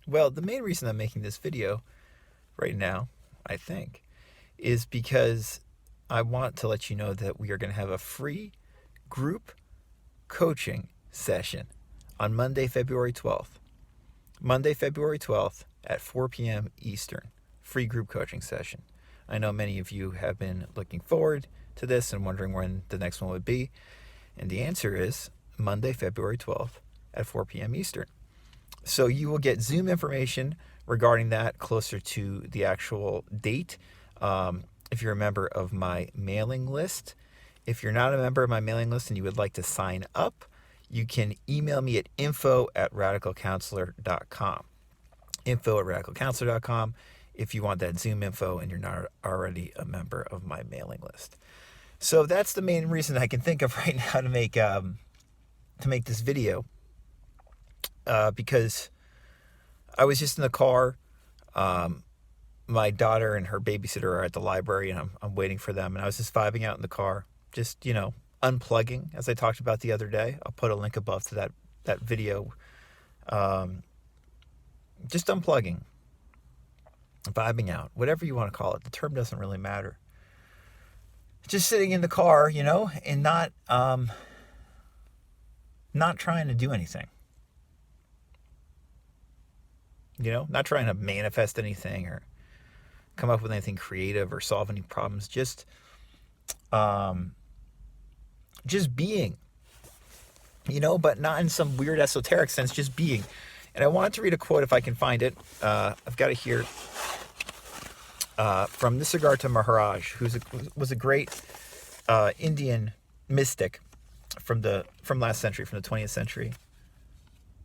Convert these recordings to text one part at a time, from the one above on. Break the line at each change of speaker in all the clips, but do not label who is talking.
Well, the main reason I'm making this video right now, I think, is because I want to let you know that we are going to have a free group coaching session on Monday, February 12th. Monday, February 12th at 4 p.m. Eastern. Free group coaching session. I know many of you have been looking forward to this and wondering when the next one would be. And the answer is Monday, February 12th at 4 p.m. Eastern. So you will get Zoom information regarding that closer to the actual date. If you're a member of my mailing list, if you're not a member of my mailing list and you would like to sign up, you can email me at info@radicalcounselor.com. Info@radicalcounselor.com if you want that Zoom info and you're not already a member of my mailing list. So that's the main reason I can think of right now to make this video. Because I was just in the car. My daughter and her babysitter are at the library, and I'm waiting for them. And I was just vibing out in the car, just, unplugging, as I talked about the other day. I'll put a link above to that video. Just unplugging, vibing out, whatever you want to call it. The term doesn't really matter. Just sitting in the car, and not trying to do anything. Not trying to manifest anything or come up with anything creative or solve any problems. Just being, but not in some weird esoteric sense, just being. And I wanted to read a quote if I can find it. I've got it here from Nisargadatta Maharaj, who was a great Indian mystic from last century, from the 20th century.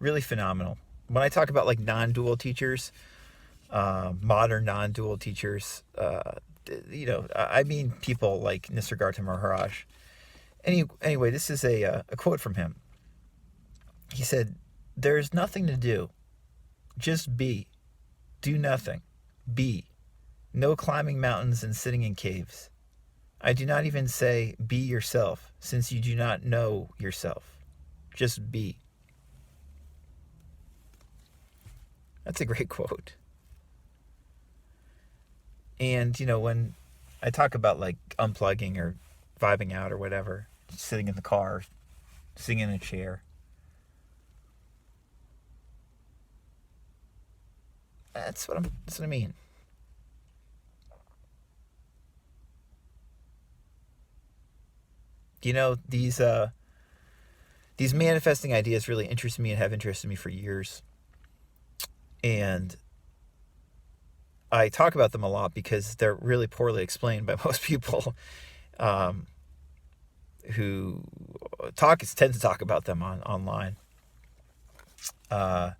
Really phenomenal. When I talk about like non-dual teachers, modern non-dual teachers, I mean people like Nisargadatta Maharaj. Anyway, this is a quote from him. He said, "There's nothing to do. Just be. Do nothing. Be. No climbing mountains and sitting in caves. I do not even say be yourself, since you do not know yourself. Just be." That's a great quote. And, when I talk about like unplugging or vibing out or whatever, sitting in the car, sitting in a chair, that's what I mean. These manifesting ideas really interest me and have interested me for years. And I talk about them a lot because they're really poorly explained by most people who tend to talk about them online. But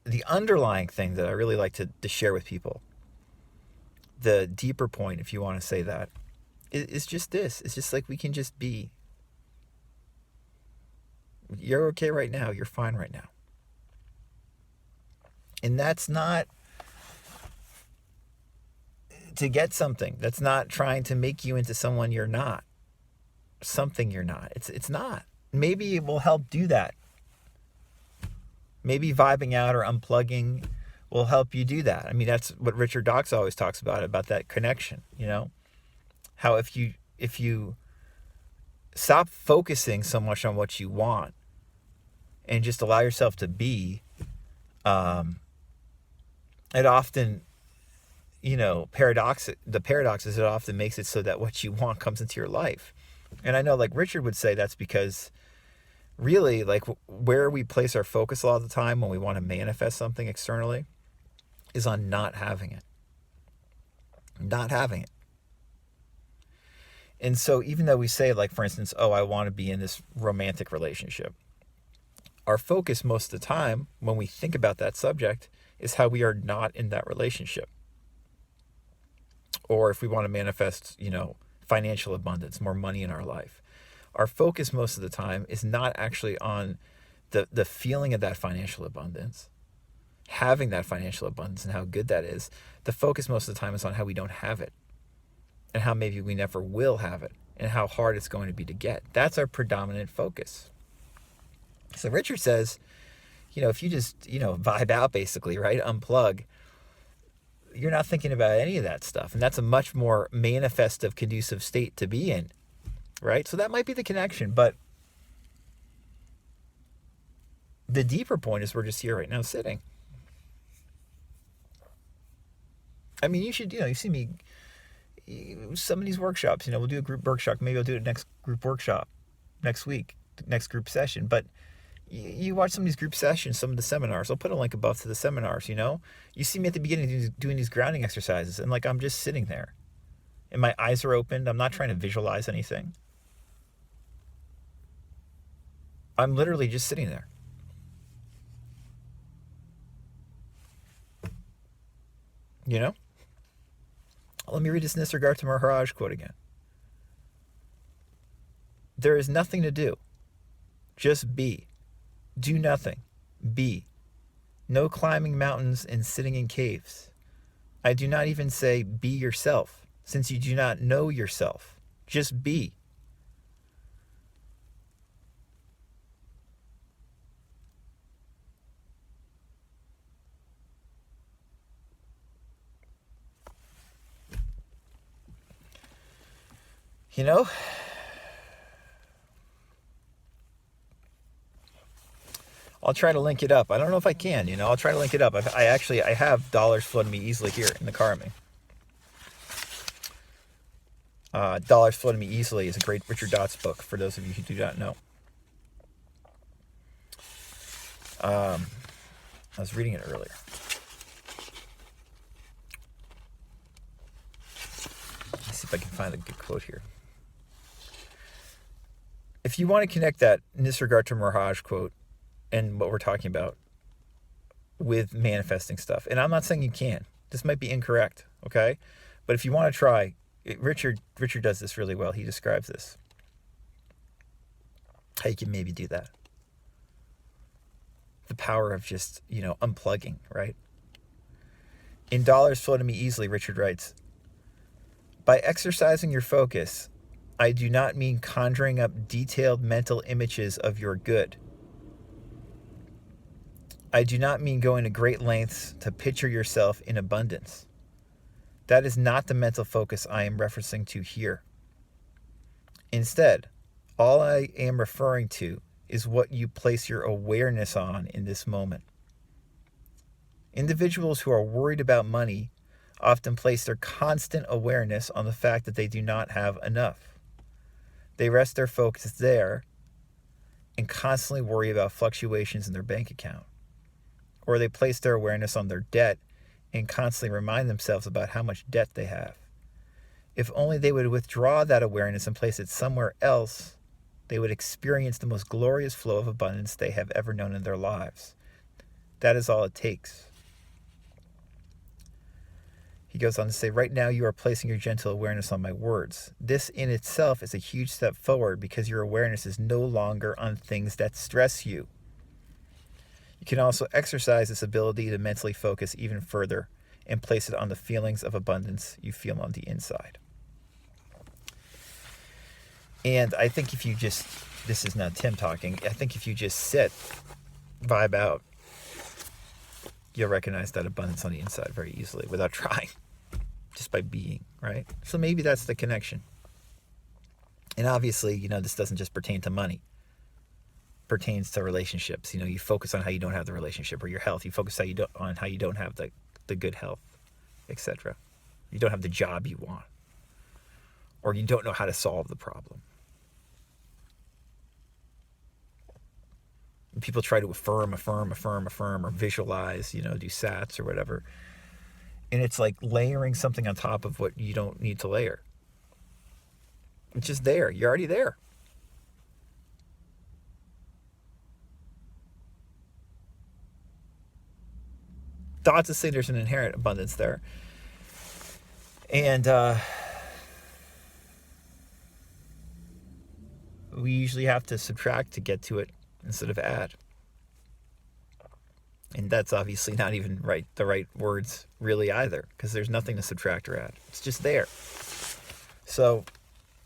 the underlying thing that I really like to share with people, the deeper point, if you want to say that, is just this. It's just like we can just be. You're okay right now. You're fine right now. And that's not to get something. That's not trying to make you into someone you're not. Something you're not. It's not. Maybe it will help do that. Maybe vibing out or unplugging will help you do that. I mean, that's what Richard Dawkins always talks about that connection, How if you stop focusing so much on what you want and just allow yourself to be, it often, the paradox is it often makes it so that what you want comes into your life. And I know, like Richard would say, that's because really, like, where we place our focus a lot of the time when we want to manifest something externally is on not having it. Not having it. And so even though we say, like, for instance, I want to be in this romantic relationship, our focus most of the time when we think about that subject is how we are not in that relationship. Or if we want to manifest, financial abundance, more money in our life, our focus most of the time is not actually on the feeling of that financial abundance, having that financial abundance and how good that is. The focus most of the time is on how we don't have it and how maybe we never will have it and how hard it's going to be to get. That's our predominant focus. So Richard says, if you just, vibe out basically, right? Unplug, you're not thinking about any of that stuff. And that's a much more manifestive, conducive state to be in, right? So that might be the connection. But the deeper point is we're just here right now sitting. I mean, you should, you see me, some of these workshops, we'll do a group workshop. Maybe I'll do a next group workshop next week, next group session. But you watch some of these group sessions, some of the seminars. I'll put a link above to the seminars, You see me at the beginning doing these grounding exercises, and I'm just sitting there. And my eyes are opened. I'm not trying to visualize anything. I'm literally just sitting there. Let me read this Nisargadatta Maharaj quote again. There is nothing to do. Just be. Do nothing. Be. No climbing mountains and sitting in caves. I do not even say be yourself, since you do not know yourself. Just be. I'll try to link it up. I don't know if I can, I'll try to link it up. I have dollars flooding me easily here in the car of me. Dollars Flooding Me Easily is a great Richard Dotz book, for those of you who do not know. I was reading it earlier. Let's see if I can find a good quote here. If you want to connect that Nisargadatta Maharaj quote and what we're talking about with manifesting stuff, and I'm not saying you can. This might be incorrect, okay? But if you want to try, Richard does this really well. He describes this. How you can maybe do that. The power of just, unplugging, right? In Dollars Flooding Me Easily, Richard writes, by exercising your focus, I do not mean conjuring up detailed mental images of your good. I do not mean going to great lengths to picture yourself in abundance. That is not the mental focus I am referencing to here. Instead, all I am referring to is what you place your awareness on in this moment. Individuals who are worried about money often place their constant awareness on the fact that they do not have enough. They rest their focus there and constantly worry about fluctuations in their bank account. Or they place their awareness on their debt and constantly remind themselves about how much debt they have. If only they would withdraw that awareness and place it somewhere else, they would experience the most glorious flow of abundance they have ever known in their lives. That is all it takes. He goes on to say, right now you are placing your gentle awareness on my words. This in itself is a huge step forward because your awareness is no longer on things that stress you. You can also exercise this ability to mentally focus even further and place it on the feelings of abundance you feel on the inside. And I think if you just, this is not Tim talking, I think if you just sit, vibe out, you'll recognize that abundance on the inside very easily without trying, just by being, right? So maybe that's the connection. And obviously, this doesn't just pertain to money. It pertains to relationships. You focus on how you don't have the relationship, or your health. You focus on how you don't have the good health, etc. You don't have the job you want, or you don't know how to solve the problem. People try to affirm, or visualize, do SATs or whatever. And it's like layering something on top of what you don't need to layer. It's just there. You're already there. Not to say there's an inherent abundance there. And we usually have to subtract to get to it instead of add. And that's obviously not even the right words really either, because there's nothing to subtract or add. It's just there. So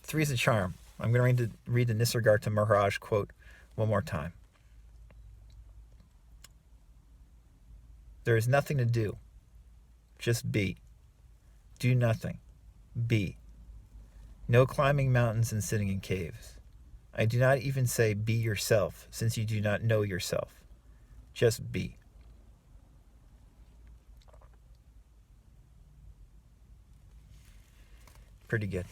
3 is a charm. I'm going to read the Nisargadatta Maharaj quote one more time. There is nothing to do. Just be. Do nothing. Be. No climbing mountains and sitting in caves. I do not even say be yourself, since you do not know yourself. Just be. Pretty good.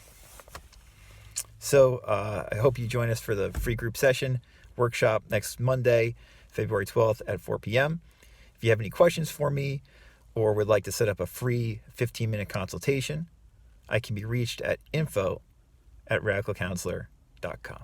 So I hope you join us for the free group session workshop next Monday, February 12th at 4 p.m. If you have any questions for me or would like to set up a free 15-minute consultation, I can be reached at info@radicalcounselor.com.